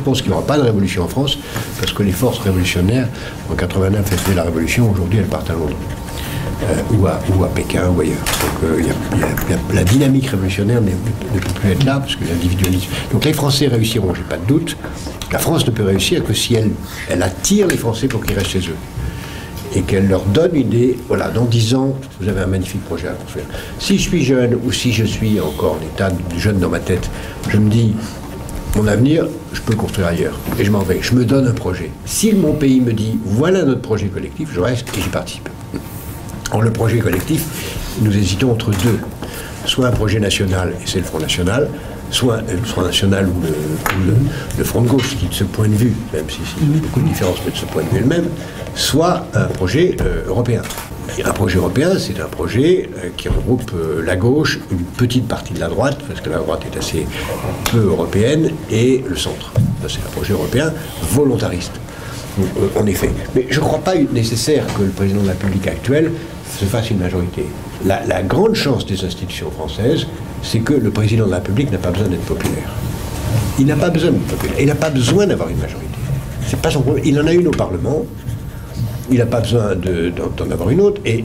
pense qu'il n'y aura pas de révolution en France, parce que les forces révolutionnaires, en 89, elles faisaient la révolution, aujourd'hui elles partent à Londres. Ou à Pékin ou ailleurs. Donc la dynamique révolutionnaire ne peut plus être là, parce que l'individualisme... Donc les Français réussiront, j'ai pas de doute. La France ne peut réussir que si elle attire les Français pour qu'ils restent chez eux. Et qu'elle leur donne une idée, voilà, dans 10 ans, vous avez un magnifique projet à construire. Si je suis jeune, ou si je suis encore en état de jeune dans ma tête, je me dis, mon avenir, je peux le construire ailleurs. Et je m'en vais, je me donne un projet. Si mon pays me dit, voilà notre projet collectif, je reste et j'y participe. Or, le projet collectif, nous hésitons entre deux. Soit un projet national, et c'est le Front National, soit le Front National ou le Front de gauche, qui de ce point de vue, même si il y a beaucoup de différences, mais de ce point de vue est le même, soit un projet européen. Et un projet européen, c'est un projet qui regroupe la gauche, une petite partie de la droite, parce que la droite est assez peu européenne, et le centre. C'est un projet européen volontariste. En effet. Mais je ne crois pas nécessaire que le président de la République actuel se fasse une majorité. La grande chance des institutions françaises, c'est que le président de la République n'a pas besoin d'être populaire. Il n'a pas besoin d'être populaire. Il n'a pas besoin d'avoir une majorité. C'est pas son problème. Il en a une au Parlement. Il n'a pas besoin d'en avoir une autre. Et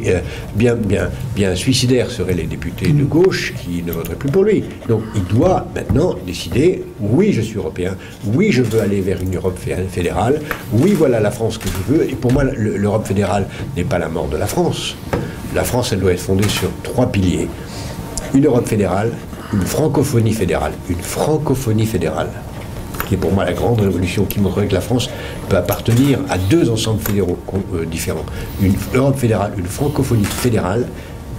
bien suicidaires seraient les députés de gauche qui ne voteraient plus pour lui. Donc il doit maintenant décider, oui, je suis européen, oui, je veux aller vers une Europe fédérale, oui, voilà la France que je veux. Et pour moi, l'Europe fédérale n'est pas la mort de la France. La France, elle doit être fondée sur 3 piliers. Une Europe fédérale, une francophonie fédérale, qui est pour moi la grande révolution qui montrerait que la France peut appartenir à 2 ensembles fédéraux différents. Une Europe fédérale, une francophonie fédérale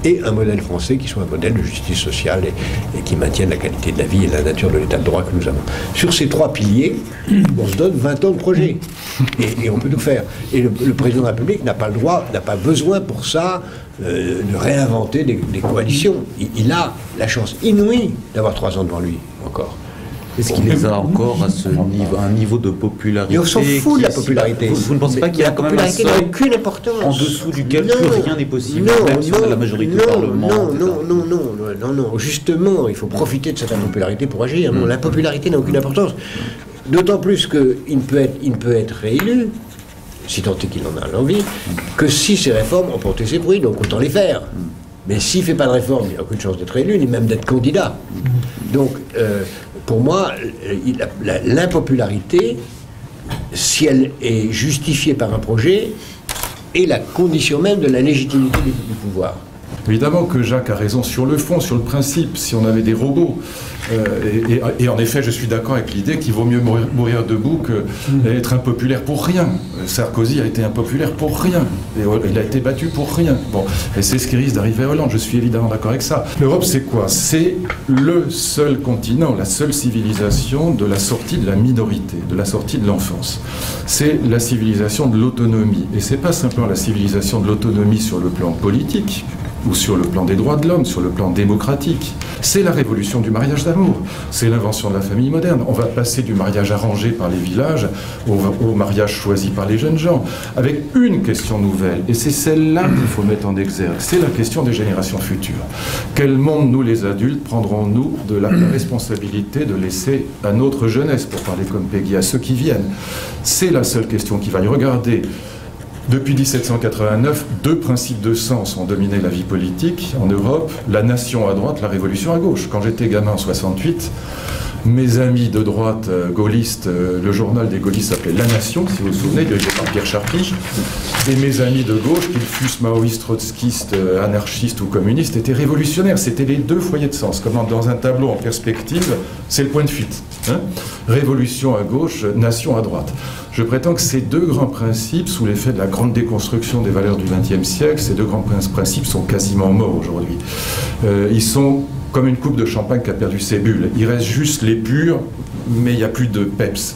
et un modèle français qui soit un modèle de justice sociale et qui maintienne la qualité de la vie et la nature de l'état de droit que nous avons. Sur ces 3 piliers, on se donne 20 ans de projet et on peut tout faire. Et le président de la République n'a pas le droit, n'a pas besoin pour ça de réinventer des coalitions. Il a la chance inouïe d'avoir 3 ans devant lui encore. Est-ce qu'il les a encore à un niveau de popularité? Et on s'en fout de la popularité. Vous ne pensez pas qu'il y a quand même un seuil aucune importance en dessous duquel plus rien n'est possible, même si on a la majorité au Parlement? Non. Justement, il faut profiter de cette impopularité pour agir. Non, l'impopularité n'a aucune importance. D'autant plus qu'il ne peut être réélu, si tant est qu'il en a l'envie, que si ces réformes ont porté ses fruits, donc autant les faire. Mais s'il ne fait pas de réforme, il n'y a aucune chance d'être élu, ni même d'être candidat. Donc, pour moi, l'impopularité, si elle est justifiée par un projet, est la condition même de la légitimité du pouvoir. Évidemment que Jacques a raison sur le fond, sur le principe, si on avait des robots. Et en effet, je suis d'accord avec l'idée qu'il vaut mieux mourir debout qu'être impopulaire pour rien. Sarkozy a été impopulaire pour rien. Et il a été battu pour rien. Bon, et c'est ce qui risque d'arriver à Hollande. Je suis évidemment d'accord avec ça. L'Europe, c'est quoi? C'est le seul continent, la seule civilisation de la sortie de la minorité, de la sortie de l'enfance. C'est la civilisation de l'autonomie. Et c'est pas simplement la civilisation de l'autonomie sur le plan politique, ou sur le plan des droits de l'homme, sur le plan démocratique. C'est la révolution du mariage d'amour, c'est l'invention de la famille moderne. On va passer du mariage arrangé par les villages au mariage choisi par les jeunes gens, avec une question nouvelle, et c'est celle-là qu'il faut mettre en exergue, c'est la question des générations futures. Quel monde, nous les adultes, prendrons-nous de la responsabilité de laisser à notre jeunesse, pour parler comme Peggy, à ceux qui viennent? C'est la seule question qui va y regarder. Depuis 1789, 2 principes de sens ont dominé la vie politique en Europe, la nation à droite, la révolution à gauche. Quand j'étais gamin en 68, mes amis de droite gaullistes, le journal des gaullistes s'appelait La Nation, si vous vous souvenez, dirigé par Pierre Charpie, et mes amis de gauche, qu'ils fussent maoïstes, trotskistes, anarchistes ou communistes, étaient révolutionnaires. C'était les 2 foyers de sens. Comme dans un tableau en perspective, c'est le point de fuite. Hein, révolution à gauche, nation à droite. Je prétends que ces 2 grands principes, sous l'effet de la grande déconstruction des valeurs du XXe siècle, ces 2 grands principes sont quasiment morts aujourd'hui. Ils sont comme une coupe de champagne qui a perdu ses bulles. Il reste juste les purs, mais il n'y a plus de peps.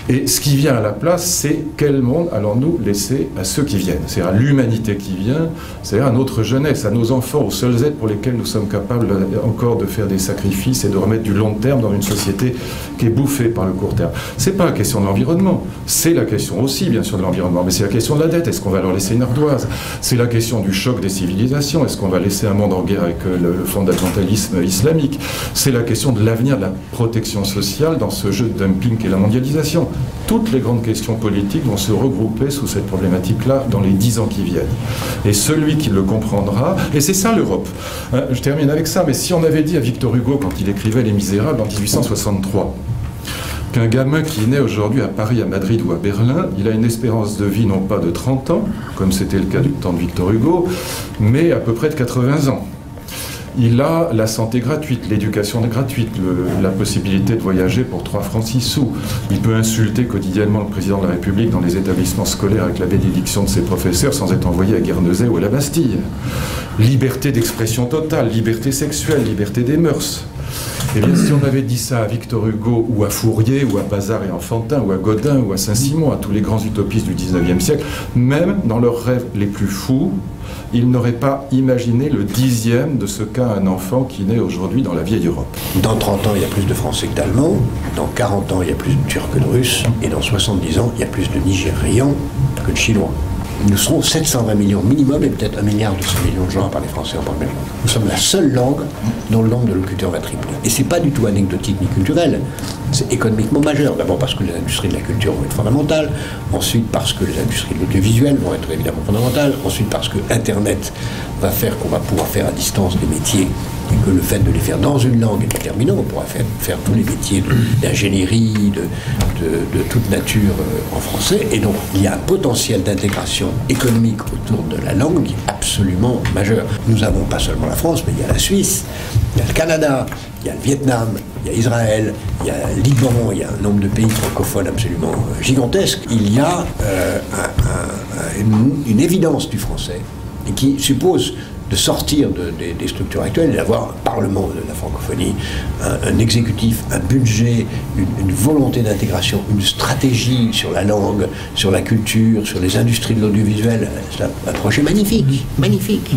Et ce qui vient à la place, c'est quel monde allons-nous laisser à ceux qui viennent? C'est-à-dire à l'humanité qui vient, c'est-à-dire à notre jeunesse, à nos enfants, aux seuls êtres pour lesquels nous sommes capables encore de faire des sacrifices et de remettre du long terme dans une société qui est bouffée par le court terme. C'est pas la question de l'environnement, c'est la question aussi, bien sûr, de l'environnement, mais c'est la question de la dette. Est-ce qu'on va leur laisser une ardoise? C'est la question du choc des civilisations. Est-ce qu'on va laisser un monde en guerre avec le fondamentalisme islamique? C'est la question de l'avenir de la protection sociale dans ce jeu de dumping qu'est la mondialisation. Toutes les grandes questions politiques vont se regrouper sous cette problématique-là dans les 10 ans qui viennent. Et celui qui le comprendra, et c'est ça l'Europe. Je termine avec ça, mais si on avait dit à Victor Hugo, quand il écrivait Les Misérables en 1863, qu'un gamin qui naît aujourd'hui à Paris, à Madrid ou à Berlin, il a une espérance de vie non pas de 30 ans, comme c'était le cas du temps de Victor Hugo, mais à peu près de 80 ans. Il a la santé gratuite, l'éducation gratuite, la possibilité de voyager pour 3 francs 6 sous. Il peut insulter quotidiennement le président de la République dans les établissements scolaires avec la bénédiction de ses professeurs sans être envoyé à Guernesey ou à la Bastille. Liberté d'expression totale, liberté sexuelle, liberté des mœurs. Eh bien, si on avait dit ça à Victor Hugo, ou à Fourier, ou à Bazard et Enfantin, ou à Godin, ou à Saint-Simon, à tous les grands utopistes du XIXe siècle, même dans leurs rêves les plus fous, ils n'auraient pas imaginé le 10e de ce qu'a un enfant qui naît aujourd'hui dans la vieille Europe. Dans 30 ans, il y a plus de Français que d'Allemands. Dans 40 ans, il y a plus de Turcs que de Russes. Et dans 70 ans, il y a plus de Nigérians que de Chinois. Nous serons 720 millions minimum et peut-être 1,2 milliard de gens à parler français en première langue. Nous sommes la seule langue dont le nombre de locuteurs va tripler. Et c'est pas du tout anecdotique ni culturel, c'est économiquement majeur. D'abord parce que les industries de la culture vont être fondamentales, ensuite parce que les industries de l'audiovisuel vont être évidemment fondamentales, ensuite parce que Internet va faire qu'on va pouvoir faire à distance des métiers et que le fait de les faire dans une langue est déterminant. On pourra faire tous les métiers d'ingénierie, de toute nature en français. Et donc, il y a un potentiel d'intégration économique autour de la langue absolument majeur. Nous avons pas seulement la France, mais il y a la Suisse, il y a le Canada, il y a le Vietnam, il y a Israël, il y a le Liban, il y a un nombre de pays francophones absolument gigantesque. Il y a une évidence du français et qui suppose de sortir des structures actuelles et d'avoir un parlement de la francophonie, un exécutif, un budget, une volonté d'intégration, une stratégie sur la langue, sur la culture, sur les industries de l'audiovisuel. C'est un projet magnifique, magnifique.